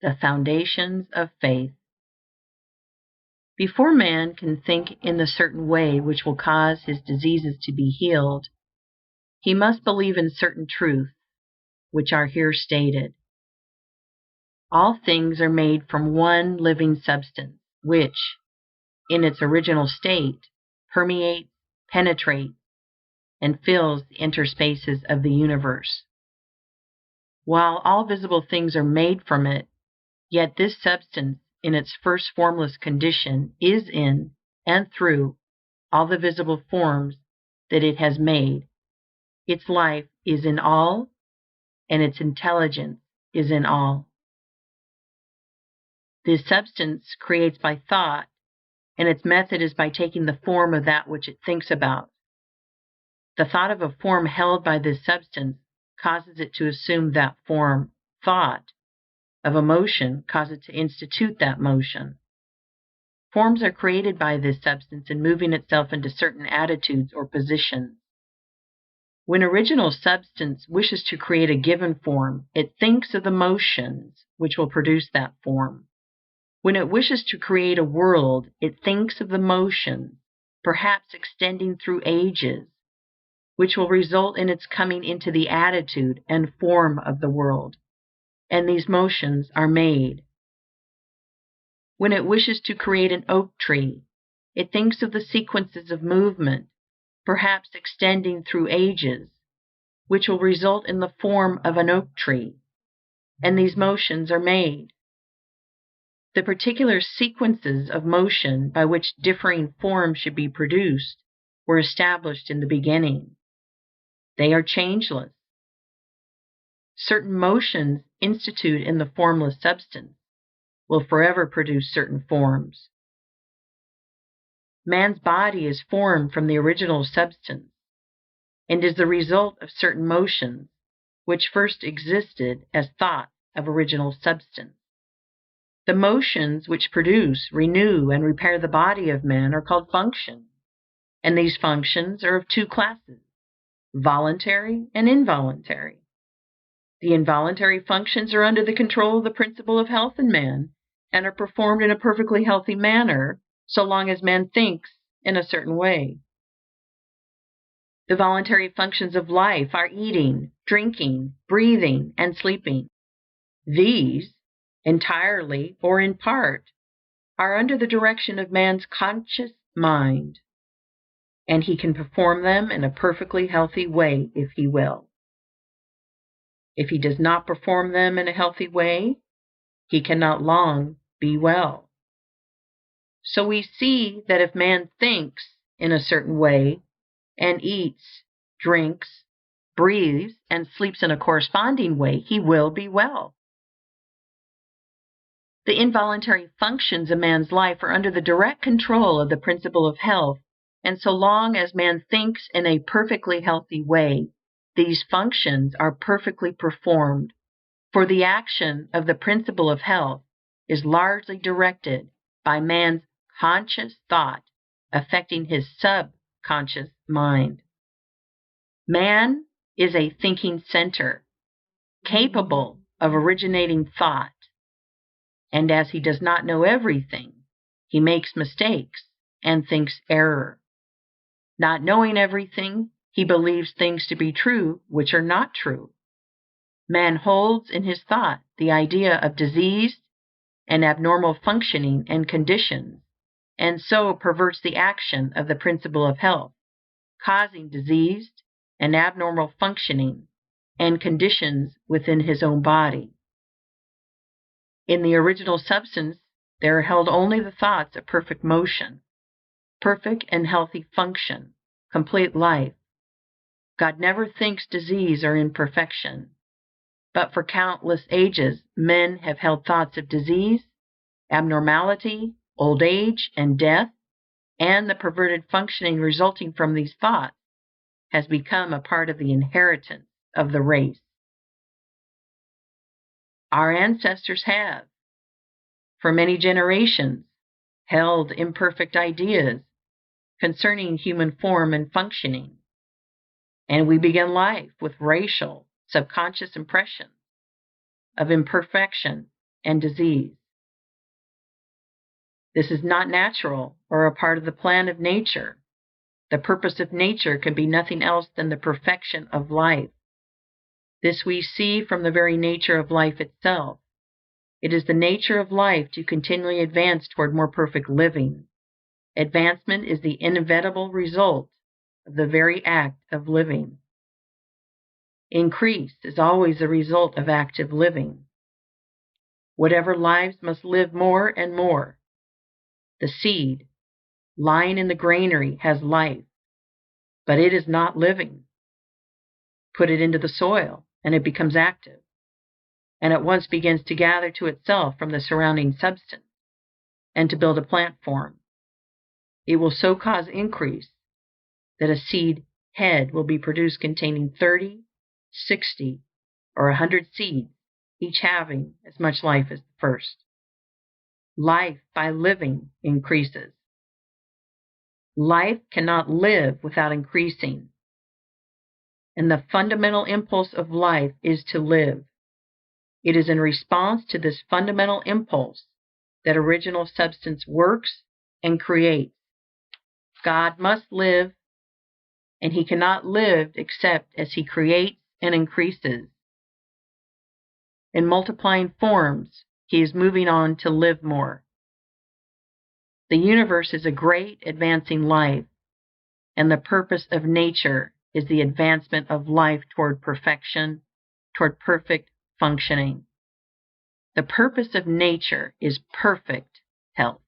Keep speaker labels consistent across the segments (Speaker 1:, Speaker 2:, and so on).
Speaker 1: The foundations of faith. Before man can think in the certain way which will cause his diseases to be healed, he must believe in certain truths, which are here stated. All things are made from one living substance, which, in its original state, permeates, penetrates, and fills the interspaces of the universe. While all visible things are made from it, yet this substance, in its first formless condition, is in and through all the visible forms that it has made. Its life is in all, and its intelligence is in all. This substance creates by thought, and its method is by taking the form of that which it thinks about. The thought of a form held by this substance causes it to assume that form. Thought of a motion causes it to institute that motion. Forms are created by this substance in moving itself into certain attitudes or positions. When original substance wishes to create a given form, it thinks of the motions which will produce that form. When it wishes to create a world, it thinks of the motions, perhaps extending through ages, which will result in its coming into the attitude and form of the world, and these motions are made. When it wishes to create an oak tree, it thinks of the sequences of movement, perhaps extending through ages, which will result in the form of an oak tree, and these motions are made. The particular sequences of motion by which differing forms should be produced were established in the beginning. They are changeless. Certain motions instituted in the formless substance will forever produce certain forms. Man's body is formed from the original substance, and is the result of certain motions which first existed as thoughts of original substance. The motions which produce, renew, and repair the body of man are called functions, and these functions are of two classes: voluntary and involuntary. The involuntary functions are under the control of the principle of health in man, and are performed in a perfectly healthy manner so long as man thinks in a certain way. The voluntary functions of life are eating, drinking, breathing, and sleeping. These, entirely or in part, are under the direction of man's conscious mind, and he can perform them in a perfectly healthy way if he will. If he does not perform them in a healthy way, he cannot long be well. So we see that if man thinks in a certain way, and eats, drinks, breathes, and sleeps in a corresponding way, he will be well. The involuntary functions of man's life are under the direct control of the principle of health, and so long as man thinks in a perfectly healthy way, these functions are perfectly performed, for the action of the principle of health is largely directed by man's conscious thought affecting his subconscious mind. Man is a thinking center, capable of originating thought. And as he does not know everything, he makes mistakes and thinks error. Not knowing everything, he believes things to be true which are not true. Man holds in his thought the idea of diseased and abnormal functioning and conditions, and so perverts the action of the principle of health, causing diseased and abnormal functioning and conditions within his own body. In the original substance, there are held only the thoughts of perfect motion, perfect and healthy function, complete life. God never thinks disease or imperfection, but for countless ages men have held thoughts of disease, abnormality, old age, and death, and the perverted functioning resulting from these thoughts has become a part of the inheritance of the race. Our ancestors have, for many generations, held imperfect ideas concerning human form and functioning, and we begin life with racial, subconscious impressions of imperfection and disease. This is not natural or a part of the plan of nature. The purpose of nature can be nothing else than the perfection of life. This we see from the very nature of life itself. It is the nature of life to continually advance toward more perfect living. Advancement is the inevitable result of the very act of living. Increase is always the result of active living. Whatever lives must live more and more. The seed lying in the granary has life, but it is not living. Put it into the soil, and it becomes active, and at once begins to gather to itself from the surrounding substance, and to build a plant form. It will so cause increase that a seed head will be produced containing 30, 60, or 100 seeds, each having as much life as the first. Life by living increases. Life cannot live without increasing, and the fundamental impulse of life is to live. It is in response to this fundamental impulse that original substance works and creates. God must live, and He cannot live except as He creates and increases. In multiplying forms, He is moving on to live more. The universe is a great advancing life, and the purpose of nature is the advancement of life toward perfection, toward perfect functioning. The purpose of nature is perfect health.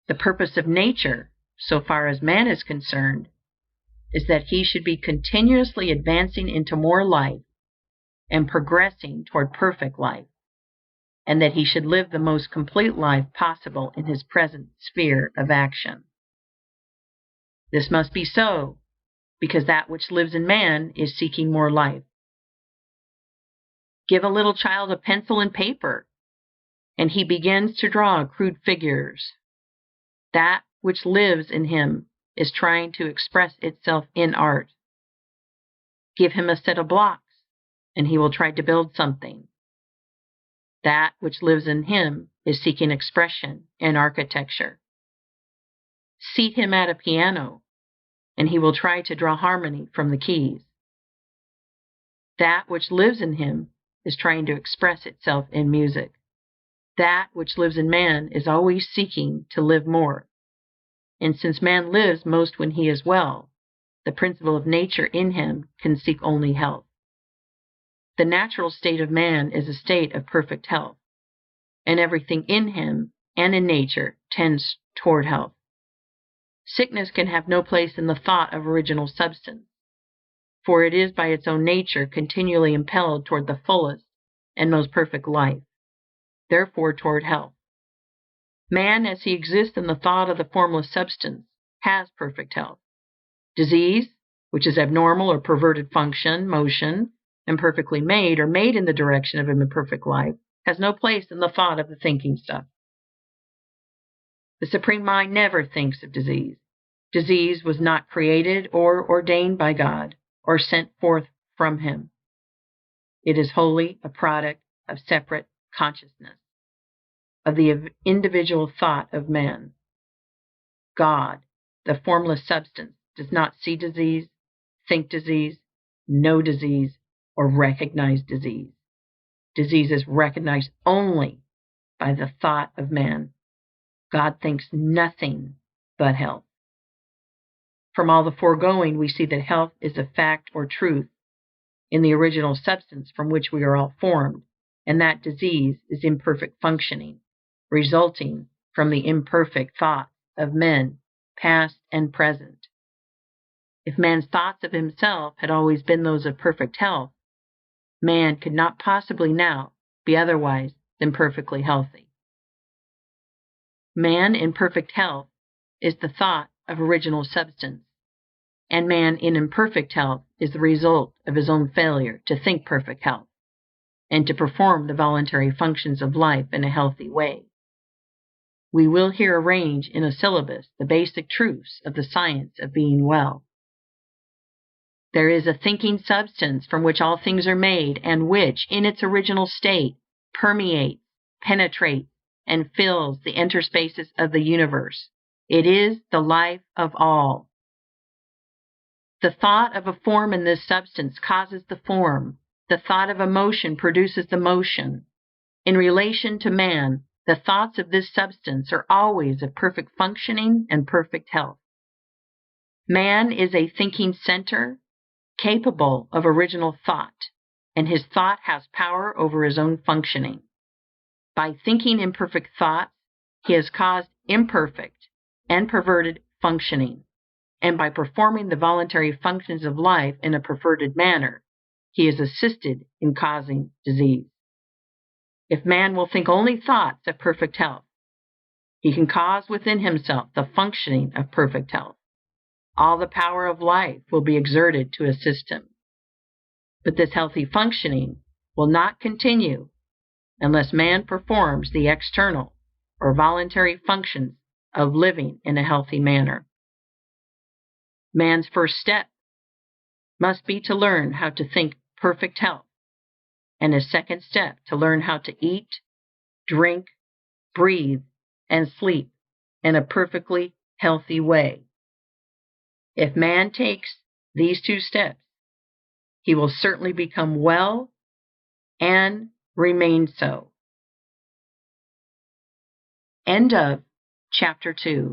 Speaker 1: The purpose of nature, so far as man is concerned, is that he should be continuously advancing into more life and progressing toward perfect life, and that he should live the most complete life possible in his present sphere of action. This must be so, because that which lives in man is seeking more life. Give a little child a pencil and paper, and he begins to draw crude figures. That which lives in him is trying to express itself in art. Give him a set of blocks, and he will try to build something. That which lives in him is seeking expression in architecture. Seat him at a piano, and he will try to draw harmony from the keys. That which lives in him is trying to express itself in music. That which lives in man is always seeking to live more. And since man lives most when he is well, the principle of nature in him can seek only health. The natural state of man is a state of perfect health, and everything in him and in nature tends toward health. Sickness can have no place in the thought of original substance, for it is by its own nature continually impelled toward the fullest and most perfect life, therefore toward health. Man, as he exists in the thought of the formless substance, has perfect health. Disease, which is abnormal or perverted function, motion, imperfectly made or made in the direction of an imperfect life, has no place in the thought of the thinking stuff. The Supreme Mind never thinks of disease. Disease was not created or ordained by God or sent forth from Him. It is wholly a product of separate consciousness, of the individual thought of man. God, the formless substance, does not see disease, think disease, know disease, or recognize disease. Disease is recognized only by the thought of man. God thinks nothing but health. From all the foregoing, we see that health is a fact or truth in the original substance from which we are all formed, and that disease is imperfect functioning, resulting from the imperfect thoughts of men, past and present. If man's thoughts of himself had always been those of perfect health, man could not possibly now be otherwise than perfectly healthy. Man in perfect health is the thought of original substance, and man in imperfect health is the result of his own failure to think perfect health and to perform the voluntary functions of life in a healthy way. We will here arrange in a syllabus the basic truths of the science of being well. There is a thinking substance from which all things are made, and which, in its original state, permeates, penetrates, and fills the interspaces of the universe. It is the life of all. The thought of a form in this substance causes the form. The thought of a motion produces the motion. In relation to man, the thoughts of this substance are always of perfect functioning and perfect health. Man is a thinking center, capable of original thought, and his thought has power over his own functioning. By thinking imperfect thoughts, he has caused imperfect and perverted functioning, and by performing the voluntary functions of life in a perverted manner, he is assisted in causing disease. If man will think only thoughts of perfect health, he can cause within himself the functioning of perfect health. All the power of life will be exerted to assist him. But this healthy functioning will not continue unless man performs the external or voluntary functions of living in a healthy manner. Man's first step must be to learn how to think perfect health, and his second step to learn how to eat, drink, breathe, and sleep in a perfectly healthy way. If man takes these two steps, he will certainly become well and remain so. End of Chapter 2.